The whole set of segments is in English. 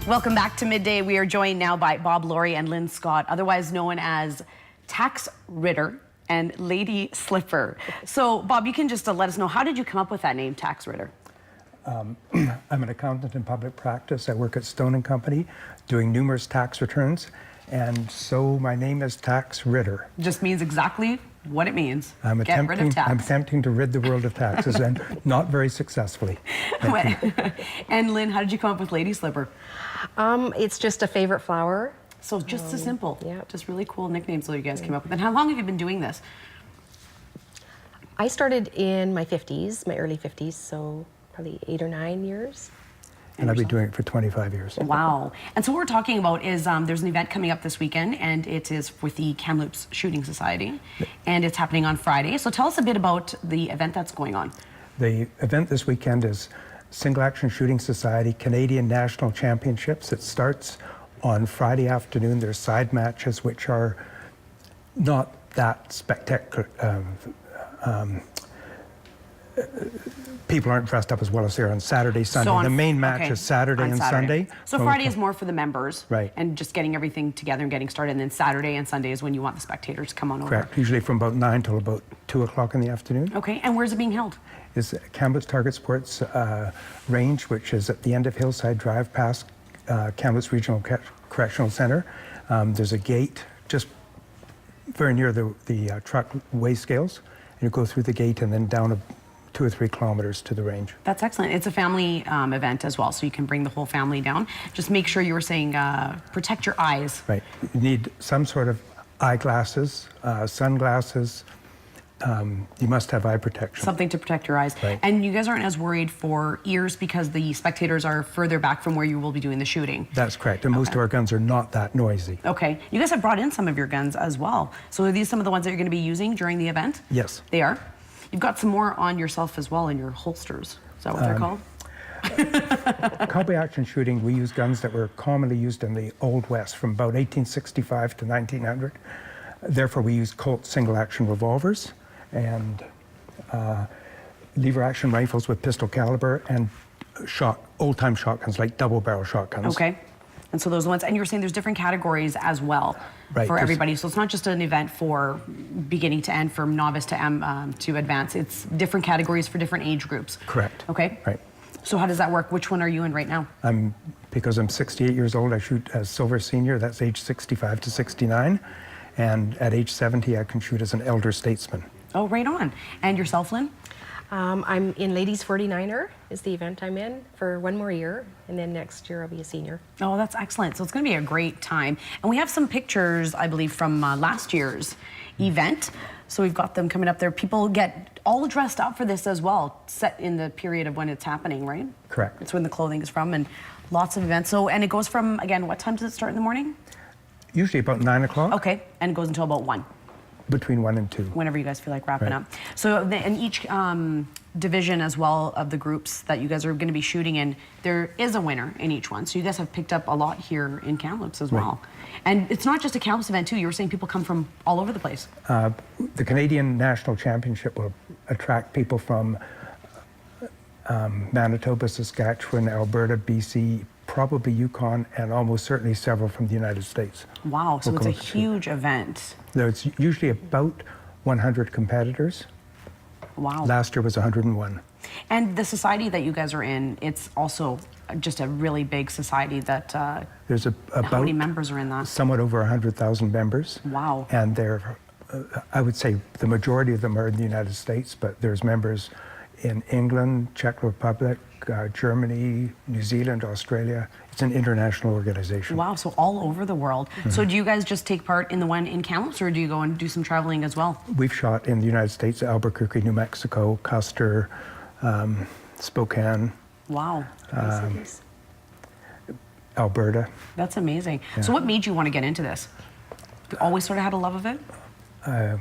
Welcome back to Midday. We are joined now by Bob Laurie and Lynn Scott, otherwise known as Tax Ritter and Lady Slipper. So, Bob, you can just let us know, how did you come up with that name, Tax Ritter? I'm an accountant in public practice. I work at Stone & Company doing numerous tax returns, and so my name is Tax Ritter. Just means exactly what it means. I'm Get rid of tax. I'm attempting to rid the world of taxes, and not very successfully. And Lynn, how did you come up with Lady Slipper? It's just a favorite flower. So just so simple. Yeah. Just really cool nicknames that you guys came up with. And how long have you been doing this? I started in my 50s, my early 50s, so probably 8 or 9 years. And I've been doing it for 25 years. Wow. And so what we're talking about is there's an event coming up this weekend, and it is with the Kamloops Shooting Society, and it's happening on Friday. So tell us a bit about the event that's going on. The event this weekend is Single Action Shooting Society Canadian National Championships. It starts on Friday afternoon. There's side matches which are not that spectacular. People aren't dressed up as well as they are on Saturday, Sunday. So the main match is Saturday and Sunday. So Friday is more for the members, right? And just getting everything together and getting started. And then Saturday and Sunday is when you want the spectators to come on over. Correct. Usually from about 9 till about 2 o'clock in the afternoon. Okay. And where's it being held? It's Kamloops Target Sports Range, which is at the end of Hillside Drive past Kamloops Regional Correctional Center. There's a gate just very near the truck weigh scales. And you go through the gate and then down 2 or 3 kilometers to the range. That's excellent. It's a family event as well, so you can bring the whole family down. Just make sure, you were saying, protect your eyes. Right. You need some sort of eyeglasses, sunglasses. You must have eye protection. Something to protect your eyes. Right. And you guys aren't as worried for ears because the spectators are further back from where you will be doing the shooting. That's correct. And most of our guns are not that noisy. Okay. You guys have brought in some of your guns as well. So are these some of the ones that you're going to be using during the event? Yes. They are? You've got some more on yourself as well in your holsters. Is that what they're called? Cowboy action shooting, we use guns that were commonly used in the Old West from about 1865 to 1900. Therefore, we use Colt single-action revolvers and lever-action rifles with pistol caliber and old-time shotguns like double-barrel shotguns. Okay. And so those ones, and you were saying there's different categories as well for everybody. So it's not just an event for beginning to end, from novice to advanced. It's different categories for different age groups. Correct. Okay. Right. So how does that work? Which one are you in right now? Because I'm 68 years old, I shoot as silver senior. That's age 65 to 69. And at age 70, I can shoot as an elder statesman. Oh, right on. And yourself, Lynn? I'm in Ladies 49er is the event I'm in for 1 more year, and then next year I'll be a senior. Oh, that's excellent. So it's going to be a great time. And we have some pictures, I believe, from last year's event. So we've got them coming up there. People get all dressed up for this as well, set in the period of when it's happening, right? Correct. It's when the clothing is from, and lots of events. So, and it goes from, again, what time does it start in the morning? Usually about 9 o'clock. Okay, and it goes until about 1. Between 1 and 2. Whenever you guys feel like wrapping Right. up. So in each division as well of the groups that you guys are going to be shooting in, there is a winner in each one. So you guys have picked up a lot here in Kamloops as well. And it's not just a Kamloops event too. You were saying people come from all over the place. The Canadian National Championship will attract people from Manitoba, Saskatchewan, Alberta, BC, probably Yukon, and almost certainly several from the United States. Wow, so it's a huge event. There's usually about 100 competitors. Wow. Last year was 101. And the society that you guys are in, it's also just a really big society that, There's about how many members are in that? Somewhat over 100,000 members. Wow. And they're, I would say the majority of them are in the United States, but there's members in England, Czech Republic, Germany, New Zealand, Australia. It's an international organization. Wow, so all over the world. Mm-hmm. So do you guys just take part in the one in Kamloops, or do you go and do some traveling as well? We've shot in the United States, Albuquerque, New Mexico, Custer, Spokane. Wow. Alberta. That's amazing. Yeah. So what made you want to get into this? You always sort of had a love of it?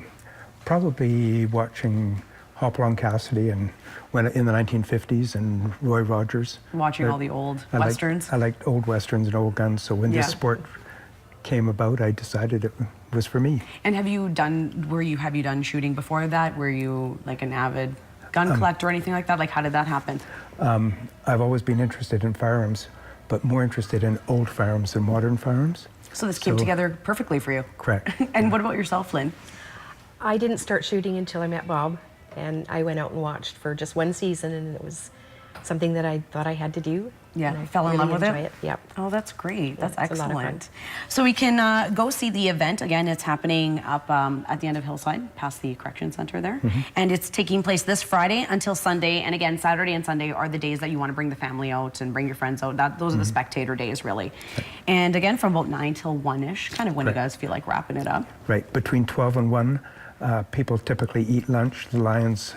Probably watching Hopalong Cassidy and when in the 1950s and Roy Rogers. Watching all the old westerns? I liked old westerns and old guns, so when this sport came about, I decided it was for me. And have you done shooting before that? Were you like an avid gun collector or anything like that? Like, how did that happen? I've always been interested in firearms. but more interested in old farms than modern farms. So this came together perfectly for you. Correct. And what about yourself, Lynn? I didn't start shooting until I met Bob, and I went out and watched for just one season, and it was something that I thought I had to do. Yeah, and I fell in really love with enjoy it? Yep. Oh, that's great. That's it's a lot of fun. excellent. So we can go see the event. Again, it's happening up at the end of Hillside, past the Correction Center there. And it's taking place this Friday until Sunday. And again, Saturday and Sunday are the days that you want to bring the family out and bring your friends out. Those are the spectator days, really. And again, from about 9 till 1-ish, kind of when you guys feel like wrapping it up. Right, between 12 and 1, people typically eat lunch. The Lions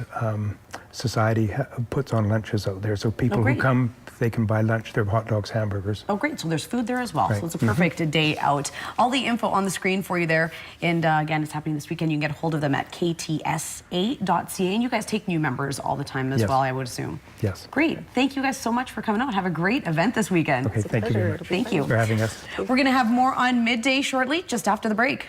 Society puts on lunches out there, so people who great. come, they can buy lunch. They're hot dogs, hamburgers. Oh, great. So there's food there as well. Right. So it's a perfect day out. All the info on the screen for you there. And again, it's happening this weekend. You can get a hold of them at ktsa.ca. And you guys take new members all the time as Yes. well, I would assume. Yes. Great. Thank you guys so much for coming out. Have a great event this weekend. Okay, thank you very pleasure. much Thank you. for having us. We're going to have more on Midday shortly, just after the break.